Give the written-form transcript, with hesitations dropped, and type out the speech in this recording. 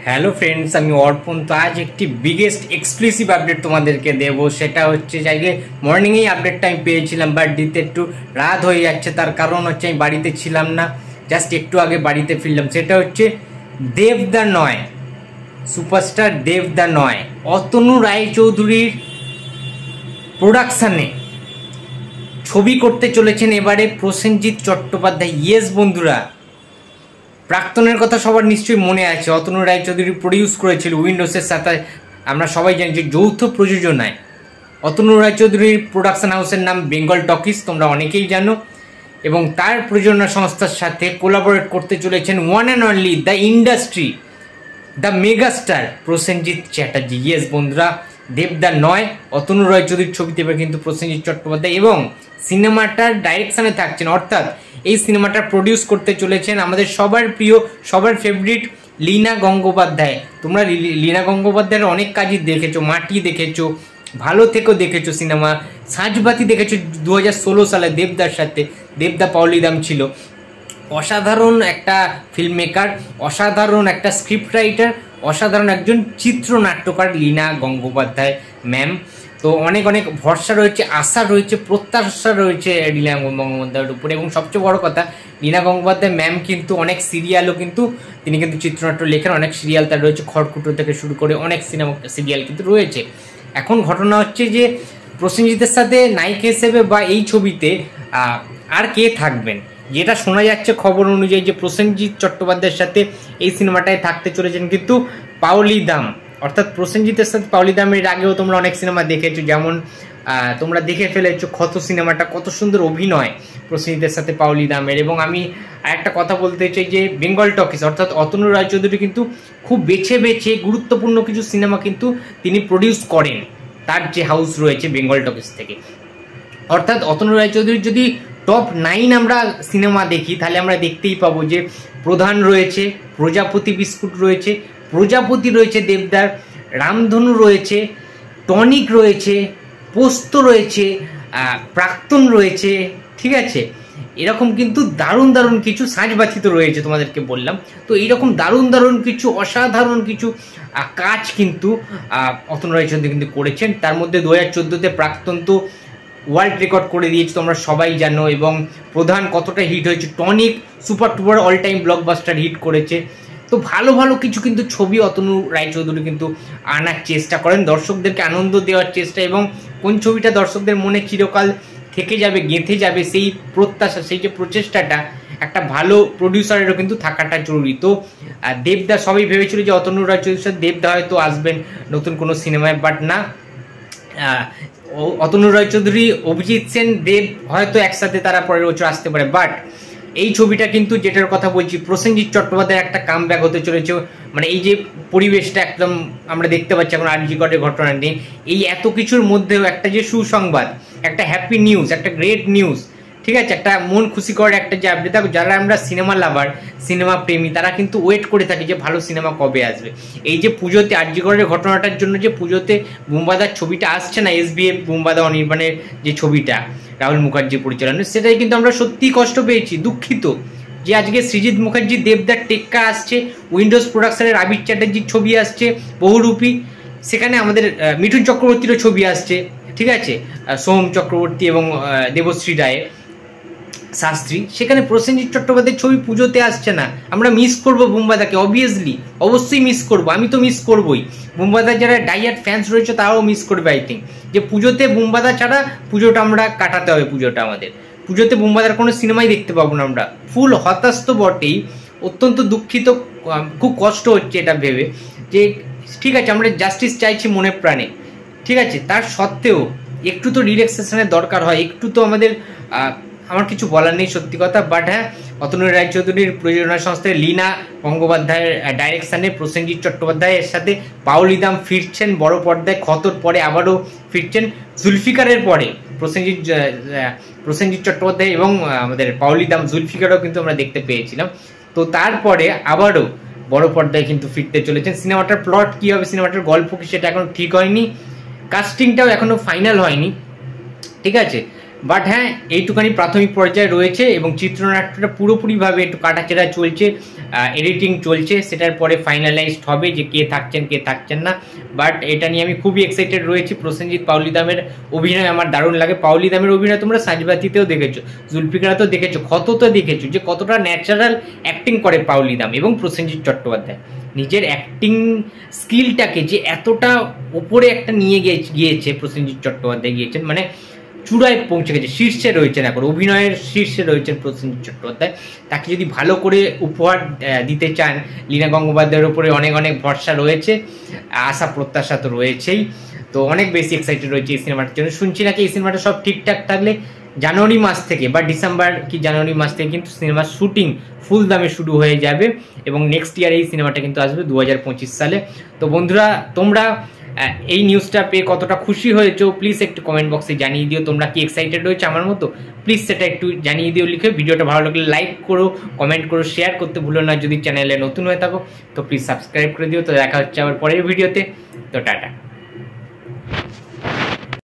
Hello friends, আমি অর্পণ। তো আজ একটি বিগেস্ট এক্সক্লুসিভ আপডেট তোমাদেরকে দেবো। সেটা হচ্ছে আজকে মর্নিংয়েই আপডেটটা আমি পেয়েছিলাম, বাট দিতে একটু রাত হয়ে যাচ্ছে। তার কারণ হচ্ছে আমি বাড়িতে ছিলাম না, জাস্ট একটু আগে বাড়িতে ফিরলাম। সেটা হচ্ছে দেব দা নয়, সুপারস্টার দেব দা নয়, অতনু রায়চৌধুরীর প্রোডাকশানে ছবি করতে চলেছেন এবারে প্রসেনজিৎ চট্টোপাধ্যায়। ইয়েস বন্ধুরা, প্রাক্তনের কথা সবার নিশ্চয়ই মনে আছে। অতনু রায়চৌধুরী প্রডিউস করেছিল উইন্ডোজের সাথে, আমরা সবাই জানি যে যৌথ প্রযোজনায়। অতনু রায়চৌধুরীর প্রোডাকশন হাউসের নাম বেঙ্গল টকিজ, তোমরা অনেকেই জানো। এবং তার প্রযোজনা সংস্থার সাথে কোলাবোরেট করতে চলেছেন one and only the industry, the megastar Prosenjit Chatterjee. Yes বন্ধুরা, দেবদা নয়, অতনু রায়চৌধুরীর ছবিতে এবার কিন্তু প্রসেনজিৎ চট্টোপাধ্যায় এবং সিনেমাটার ডাইরেকশানে থাকছেন, অর্থাৎ এই সিনেমাটা প্রডিউস করতে চলেছেন আমাদের সবার প্রিয়, সবার ফেভারিট লীনা গঙ্গোপাধ্যায়। তোমরা লীনা গঙ্গোপাধ্যায়ের অনেক কাজই দেখেছো, মাটি দেখেছো, ভালো থেকেও দেখেছো, সিনেমা সাজবাতি দেখেছো 2016 সালে দেবদার সাথে। দেবদা পাওলিদাম ছিল অসাধারণ একটা ফিল্ম মেকার, অসাধারণ একটা স্ক্রিপ্ট রাইটার, অসাধারণ একজন চিত্রনাট্যকার লীনা গঙ্গোপাধ্যায় ম্যাম। তো অনেক অনেক ভরসা রয়েছে, আশা রয়েছে, প্রত্যাশা রয়েছে লীনা গঙ্গোপাধ্যায়ের উপরে। এবং সবচেয়ে বড় কথা, লীনা গঙ্গোপাধ্যায় ম্যাম কিন্তু অনেক সিরিয়ালও কিন্তু তিনি কিন্তু চিত্রনাট্য লেখেন, অনেক সিরিয়াল তার রয়েছে, খড়কুটো থেকে শুরু করে অনেক সিনেমা সিরিয়াল কিন্তু রয়েছে। এখন ঘটনা হচ্ছে যে প্রসেনজিতের সাথে নায়িকা হিসেবে বা এই ছবিতে আর কে থাকবেন, যেটা শোনা যাচ্ছে খবর অনুযায়ী যে প্রসেনজিৎ চট্টোপাধ্যায়ের সাথে এই সিনেমাটায় থাকতে চলেছেন কিন্তু পাওলি দাম। অর্থাৎ প্রসেনজিতের সাথে পাওলি দামের আগেও তোমরা অনেক সিনেমা দেখেছো, যেমন তোমরা দেখে ফেলেছো ক্ষত সিনেমাটা, কত সুন্দর অভিনয় প্রসেনজিতের সাথে পাওলি দামের। এবং আমি একটা কথা বলতে চাই যে বেঙ্গল টকিজ অর্থাৎ অতনু রায়চৌধুরী কিন্তু খুব বেছে বেছে গুরুত্বপূর্ণ কিছু সিনেমা কিন্তু তিনি প্রডিউস করেন তার যে হাউস রয়েছে বেঙ্গল টকিজ থেকে। অর্থাৎ অতনু রায়চৌধুরীর যদি টপ 9 আমরা সিনেমা দেখি, তাহলে আমরা দেখতেই পাবো যে প্রধান রয়েছে, প্রজাপতি বিস্কুট রয়েছে, প্রজাপতি রয়েছে দেবদার, রামধনু রয়েছে, টনিক রয়েছে, পোস্ত রয়েছে, প্রাক্তন রয়েছে, ঠিক আছে। এরকম কিন্তু দারুণ দারুণ কিছু, সাজবাতি তো রয়েছে তোমাদেরকে বললাম। তো এইরকম দারুণ দারুণ কিছু, অসাধারণ কিছু কাজ কিন্তু অতনু রায়চৌধুরী কিন্তু করেছেন। তার মধ্যে 2014-তে প্রাক্তন তো ওয়ার্ল্ড রেকর্ড করে দিয়েছে, তোমরা সবাই জানো। এবং প্রধান কতটা হিট হয়েছে, tonic super টুপার all time blockbuster hit করেছে। তো ভালো ভালো কিছু কিন্তু ছবি অতনু রায়চৌধুরী কিন্তু আনার চেষ্টা করেন, দর্শকদেরকে আনন্দ দেওয়ার চেষ্টা, এবং কোন ছবিটা দর্শকদের মনে চিরকাল থেকে যাবে, গেঁথে যাবে, সেই প্রত্যাশা, সেই যে প্রচেষ্টাটা একটা ভালো প্রডিউসারেরও কিন্তু থাকাটা জরুরি। তো দেবদা সবাই ভেবেছিল যে অতনু রায়চৌধুরীর সাথে দেবদা হয়তো আসবেন নতুন কোনো সিনেমায়, বাট না, অতনু রায়চৌধুরী, অভিজিৎ সেন, দেব হয়তো একসাথে তারা পরের বছর আসতে পারে। বাট এই ছবিটা কিন্তু, যেটার কথা বলছি, প্রসেনজিৎ চট্টোপাধ্যায়ের একটা কামব্যাক হতে চলেছে। মানে এই যে পরিবেশটা একদম আমরা দেখতে পাচ্ছি এখন আরজি করের ঘটনা নিয়ে, এই এত কিছুর মধ্যেও একটা যে সুসংবাদ, একটা হ্যাপি নিউজ, একটা গ্রেট নিউজ, ঠিক আছে, একটা মন খুশি করার একটা যে আপডেট। দেখো, যারা আমরা সিনেমা লাভার, সিনেমা প্রেমী, তারা কিন্তু ওয়েট করে থাকি যে ভালো সিনেমা কবে আসবে। এই যে পুজোতে আরজি করের ঘটনাটার জন্য যে পুজোতে বুম্বাদার ছবিটা আসছে না, SBF বুম্বাদা অনির্বাণের যে ছবিটা রাহুল মুখার্জি পরিচালনা, সেটাই কিন্তু আমরা সত্যিই কষ্ট পেয়েছি, দুঃখিত যে আজকে সৃজিত মুখার্জি দেবদার টেক্কা আসছে, উইন্ডোজ প্রোডাকশনের আবির চ্যাটার্জির ছবি আসছে বহুরূপী, সেখানে আমাদের মিঠুন চক্রবর্তীরও ছবি আসছে, ঠিক আছে, সোম চক্রবর্তী এবং দেবশ্রী রায় শাস্ত্রী, সেখানে প্রসেনজিৎ চট্টোপাধ্যায়ের ছবি পুজোতে আসছে না। আমরা মিস করবো বুম্বাদাকে, অবভিয়াসলি, অবশ্যই মিস করবো, আমি তো মিস করবোই। বুম্বাদার যারা ডাইয়ার্ড ফ্যান্স রয়েছে তারাও মিস করবে, আই থিঙ্ক, যে পুজোতে বুম্বাদা ছাড়া পুজোটা আমরা কাটাতে হবে। পুজোটা আমাদের, পুজোতে বুম্বাদার কোনো সিনেমাই দেখতে পাবো না আমরা। ফুল হতাশ তো বটেই, অত্যন্ত দুঃখিত, খুব কষ্ট হচ্ছে এটা ভেবে যে, ঠিক আছে, আমরা জাস্টিস চাইছি মনে প্রাণে, ঠিক আছে, তার সত্ত্বেও একটু তো রিল্যাক্সেশনের দরকার হয়, একটু তো আমাদের, আমার কিছু বলার নেই সত্যি কথা। বাট হ্যাঁ, অতনু রায়চৌধুরীর প্রযোজনা সংস্থায় লীনা গঙ্গোপাধ্যায়ের ডাইরেকশানে প্রসেনজিৎ চট্টোপাধ্যায়ের সাথে পাওলি দাম ফিরছেন বড় পর্দায়, ক্ষতর পরে আবারও ফিরছেন, জুলফিকারের পরে প্রসেনজিৎ চট্টোপাধ্যায় এবং আমাদের পাওলি দাম, জুলফিকারও কিন্তু আমরা দেখতে পেয়েছিলাম। তো তারপরে আবারও বড় পর্দায় কিন্তু ফিরতে চলেছেন। সিনেমাটার প্লট কী হবে, সিনেমাটার গল্প কি, সেটা এখনো ঠিক হয়নি, কাস্টিংটাও এখনো ফাইনাল হয়নি, ঠিক আছে। বাট হ্যাঁ, এইটুখানি প্রাথমিক পর্যায়ে রয়েছে এবং চিত্রনাট্যটা পুরোপুরিভাবে একটু কাটাছেড়া চলছে, এডিটিং চলছে, সেটার পরে ফাইনালাইজড হবে যে কে থাকছেন কে থাকছেন না। বাট এটা নিয়ে আমি খুবই এক্সাইটেড রয়েছি। প্রসেনজিৎ পাওলি দামের অভিনয় আমার দারুণ লাগে। পাওলি দামের অভিনয় তোমরা সাজবাতিতেও দেখেছো, জুলফিকারাতেও দেখেছো, ক্ষততে দেখেছো যে কতটা ন্যাচারাল অ্যাক্টিং করে পাওলি দাম এবং প্রসেনজিৎ চট্টোপাধ্যায়। নিজের অ্যাক্টিং স্কিলটাকে যে এতটা ওপরে একটা নিয়ে গিয়েছে প্রসেনজিৎ চট্টোপাধ্যায়, গিয়েছেন মানে চূড়ায় পৌঁছে গেছে, শীর্ষে রয়েছেন, এখন অভিনয়ের শীর্ষে রয়েছেন প্রসেনজিৎ চট্টোপাধ্যায়। তাকে যদি ভালো করে উপহার দিতে চান, লীনা গঙ্গোপাধ্যায়ের উপরে অনেক অনেক ভরসা রয়েছে, আশা প্রত্যাশা তো রয়েছেই। তো অনেক বেশি এক্সাইটেড রয়েছে এই সিনেমাটার জন্য। শুনছি নাকি এই সিনেমাটা সব ঠিকঠাক থাকলে জানুয়ারি মাস থেকে বা ডিসেম্বর কি জানুয়ারি মাস থেকে কিন্তু সিনেমার শুটিং ফুল দামে শুরু হয়ে যাবে এবং নেক্সট ইয়ার এই সিনেমাটা কিন্তু আসবে 2025 সালে। তো বন্ধুরা, তোমরা এই নিউজটা পেয়ে কতটা খুশি হয়েছো প্লিজ একটু কমেন্ট বক্সে জানিয়ে দিও। তোমরা কি এক্সাইটেড হয়েছো আমার মতো? প্লিজ সেটা একটু জানিয়ে দিও লিখে। ভিডিওটা ভালো লাগলে লাইক করো, কমেন্ট করো, শেয়ার করতে ভুলো না। যদি চ্যানেলে নতুন হয়ে থাকো তো প্লিজ সাবস্ক্রাইব করে দিও। তো দেখা হচ্ছে আবার পরের ভিডিওতে। তো টাটা।